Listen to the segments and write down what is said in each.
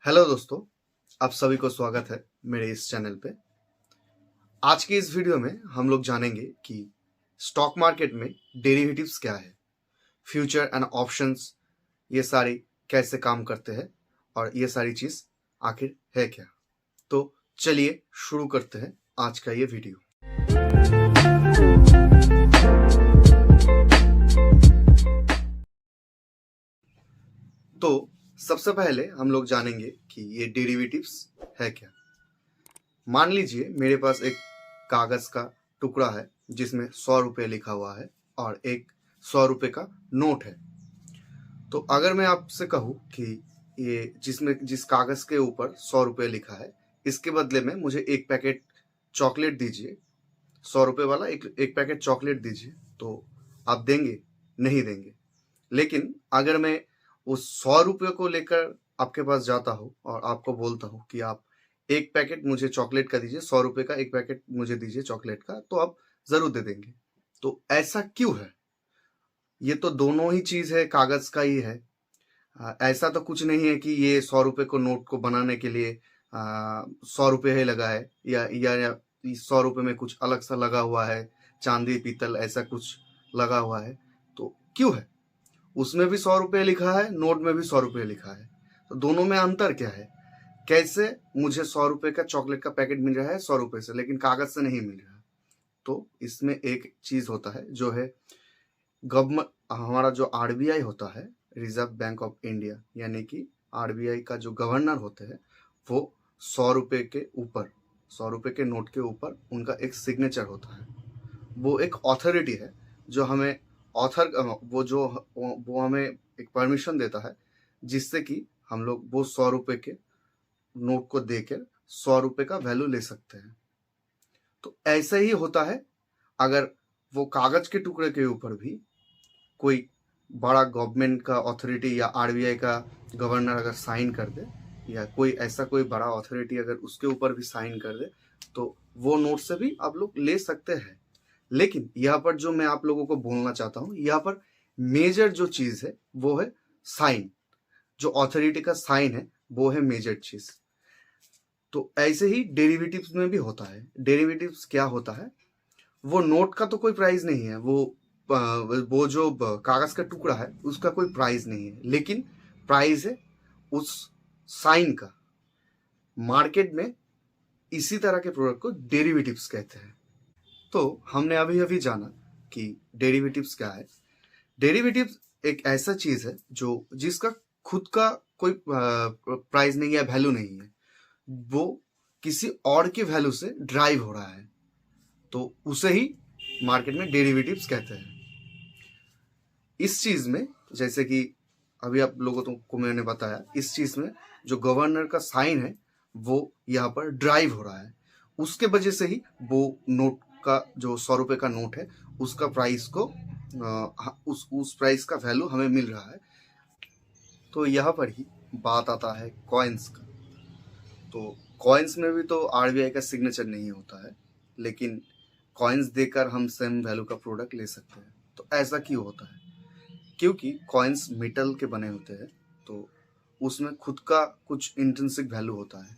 Hello दोस्तों, आप सभी को स्वागत है मेरे इस चैनल पे। आज की इस वीडियो में हम लोग जानेंगे कि स्टॉक मार्केट में डेरिवेटिव्स क्या है, फ्यूचर एंड ऑप्शंस ये सारी कैसे काम करते हैं और ये सारी चीज़ आखिर है क्या। तो चलिए शुरू करते हैं आज का ये वीडियो। तो सबसे पहले हम लोग जानेंगे कि ये डेरिवेटिव्स है क्या। मान लीजिए मेरे पास एक कागज का टुकड़ा है जिसमें 100 रुपये लिखा हुआ है और एक 100 रुपये का नोट है। तो अगर मैं आपसे कहूँ कि ये जिस कागज के ऊपर 100 रुपये लिखा है, इसके बदले में मुझे एक पैकेट चॉकलेट दीजिए, 100 रुपये वाला एक पैकेट चॉकलेट दीजिए, तो आप देंगे? नहीं देंगे। लेकिन अगर मैं उस 100 रुपये को लेकर आपके पास जाता हूँ और आपको बोलता हूँ कि आप एक पैकेट मुझे चॉकलेट का दीजिए, 100 रुपये का एक पैकेट मुझे दीजिए चॉकलेट का, तो आप जरूर दे देंगे। तो ऐसा क्यों है? ये तो दोनों ही चीज है, कागज का ही है। ऐसा तो कुछ नहीं है कि ये 100 रुपये को नोट को बनाने के लिए 100 रुपये ही लगा है या 100 रुपये में कुछ अलग सा लगा हुआ है, चांदी पीतल ऐसा कुछ लगा हुआ है। तो क्यों है? उसमें भी 100 रुपये लिखा है, नोट में भी 100 रुपये लिखा है। तो दोनों में अंतर क्या है? कैसे मुझे 100 रुपये का चॉकलेट का पैकेट मिल रहा है 100 रुपये से, लेकिन कागज से नहीं मिल रहा? तो इसमें एक चीज होता है जो है गवर्नमेंट, हमारा जो आरबीआई होता है, रिजर्व बैंक ऑफ इंडिया, यानी कि आरबीआई का जो गवर्नर होते हैं, वो 100 रुपये के ऊपर, 100 रुपये के नोट के ऊपर उनका एक सिग्नेचर होता है। वो एक अथॉरिटी है जो हमें वो हमें एक परमिशन देता है जिससे कि हम लोग वो 100 रुपये के नोट को देकर 100 रुपये का वैल्यू ले सकते हैं। तो ऐसे ही होता है अगर वो कागज के टुकड़े के ऊपर भी कोई बड़ा गवर्नमेंट का अथॉरिटी या आरबीआई का गवर्नर अगर साइन कर दे, या कोई ऐसा कोई बड़ा अथॉरिटी अगर उसके ऊपर भी साइन कर दे, तो वो नोट से भी आप लोग ले सकते हैं। लेकिन यहाँ पर जो मैं आप लोगों को बोलना चाहता हूँ, यहाँ पर मेजर जो चीज है वो है साइन। जो अथॉरिटी का साइन है वो है मेजर चीज। तो ऐसे ही डेरिवेटिव्स में भी होता है। डेरिवेटिव्स क्या होता है? वो नोट का तो कोई प्राइस नहीं है, वो जो कागज का टुकड़ा है उसका कोई प्राइस नहीं है, लेकिन प्राइस है उस साइन का। मार्केट में इसी तरह के प्रोडक्ट को डेरिवेटिव्स कहते हैं। तो हमने अभी अभी जाना कि डेरिवेटिव्स क्या है। डेरिवेटिव्स एक ऐसा चीज है जो जिसका खुद का कोई प्राइस नहीं है, वैल्यू नहीं है, वो किसी और की वैल्यू से ड्राइव हो रहा है, तो उसे ही मार्केट में डेरिवेटिव्स कहते हैं। इस चीज में, जैसे कि अभी आप लोगों को मैंने बताया, इस चीज में जो गवर्नर का साइन है वो यहाँ पर ड्राइव हो रहा है, उसके वजह से ही वो नोट का जो 100 रुपये का नोट है उसका प्राइस को उस प्राइस का वैल्यू हमें मिल रहा है। तो यहाँ पर ही बात आता है कॉइन्स का। तो कॉइन्स में भी तो आरबीआई का सिग्नेचर नहीं होता है, लेकिन कॉइन्स देकर हम सेम वैल्यू का प्रोडक्ट ले सकते हैं। तो ऐसा क्यों होता है? क्योंकि कॉइन्स मेटल के बने होते हैं, तो उसमें खुद का कुछ इंट्रिंसिक वैल्यू होता है।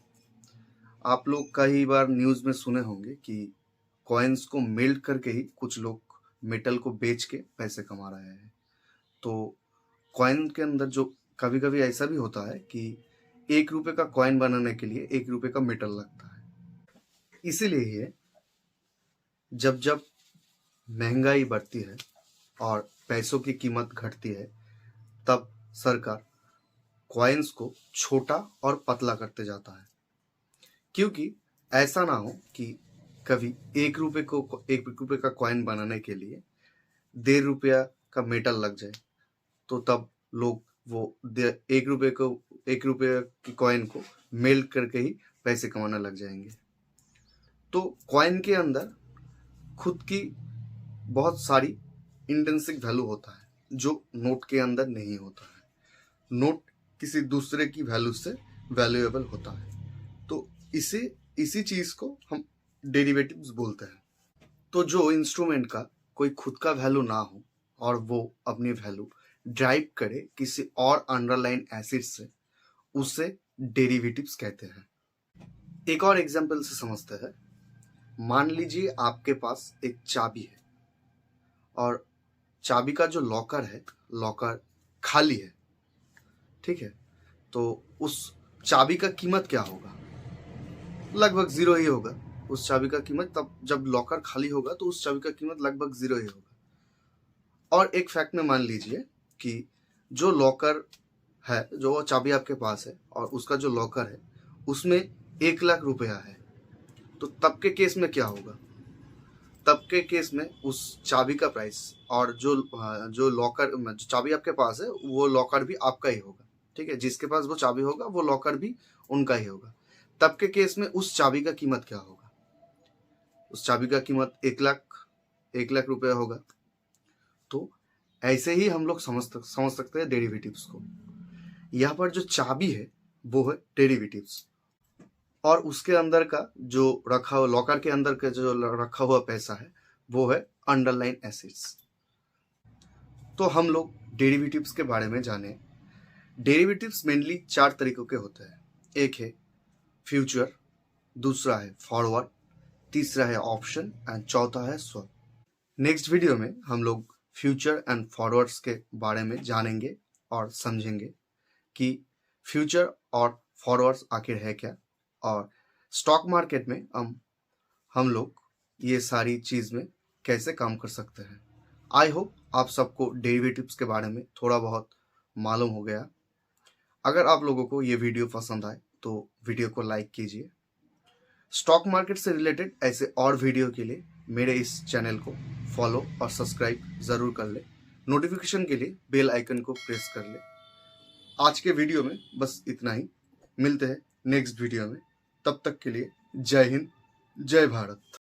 आप लोग कई बार न्यूज़ में सुने होंगे कि कॉइन्स को मेल्ट करके ही कुछ लोग मेटल को बेच के पैसे कमा रहे हैं। तो कॉइन के अंदर जो कभी कभी ऐसा भी होता है कि 1 रुपये का कॉइन बनाने के लिए 1 रुपये का मेटल लगता है। इसीलिए जब जब महंगाई बढ़ती है और पैसों की कीमत घटती है, तब सरकार कॉइन्स को छोटा और पतला करते जाता है, क्योंकि ऐसा ना हो कि कभी 1 रुपये का कॉइन बनाने के लिए 1.5 रुपया का मेटल लग जाए, तो तब लोग वो 1 रुपये की कॉइन को मेल्ट करके ही पैसे कमाने लग जाएंगे। तो कॉइन के अंदर खुद की बहुत सारी इंट्रिंसिक वैल्यू होता है जो नोट के अंदर नहीं होता है। नोट किसी दूसरे की वैल्यू से वैल्यूएबल होता है। तो इसी चीज को हम डेरिवेटिव्स बोलते हैं। तो जो इंस्ट्रूमेंट का कोई खुद का वैल्यू ना हो और वो अपनी वैल्यू ड्राइव करे किसी और अंडरलाइन एसिड से, उसे डेरिवेटिव्स कहते हैं। एक और एग्जांपल से समझते हैं। मान लीजिए आपके पास एक चाबी है और चाबी का जो लॉकर है, लॉकर खाली है, ठीक है। तो उस चाबी का कीमत क्या होगा? लगभग जीरो ही होगा उस चाबी का कीमत। तब जब लॉकर खाली होगा तो उस चाबी का कीमत लगभग जीरो ही होगा। और एक फैक्ट में मान लीजिए कि जो लॉकर है, जो चाबी आपके पास है और उसका जो लॉकर है उसमें 1,00,000 रुपया है, तो तब के केस में क्या होगा? तब के केस में उस चाबी का प्राइस और जो लॉकर, जो चाबी आपके पास है वो लॉकर भी आपका ही होगा, ठीक है। जिसके पास वो चाबी होगा वो लॉकर भी उनका ही होगा। तब के केस में उस चाबी का कीमत क्या होगा? उस चाबी का कीमत 1,00,000 रुपया होगा। तो ऐसे ही हम लोग समझ सकते हैं डेरिवेटिव्स को। यहाँ पर जो चाबी है वो है डेरिवेटिव्स, और उसके अंदर का जो रखा हुआ, लॉकर के अंदर का जो रखा हुआ पैसा है वो है अंडरलाइन एसेट्स। तो हम लोग डेरिवेटिव्स के बारे में जाने। डेरिवेटिव्स मेनली 4 तरीकों के होते हैं। एक है फ्यूचर, दूसरा है फॉरवर्ड, तीसरा है ऑप्शन एंड चौथा है स्वैप। नेक्स्ट वीडियो में हम लोग फ्यूचर एंड फॉरवर्ड्स के बारे में जानेंगे और समझेंगे कि फ्यूचर और फॉरवर्ड्स आखिर है क्या, और स्टॉक मार्केट में हम लोग ये सारी चीज़ में कैसे काम कर सकते हैं। आई होप आप सबको डेरिवेटिव्स के बारे में थोड़ा बहुत मालूम हो गया। अगर आप लोगों को ये वीडियो पसंद आए तो वीडियो को लाइक कीजिए। स्टॉक मार्केट से रिलेटेड ऐसे और वीडियो के लिए मेरे इस चैनल को फॉलो और सब्सक्राइब ज़रूर कर ले। नोटिफिकेशन के लिए बेल आइकन को प्रेस कर ले। आज के वीडियो में बस इतना ही। मिलते हैं नेक्स्ट वीडियो में। तब तक के लिए जय हिंद, जय भारत।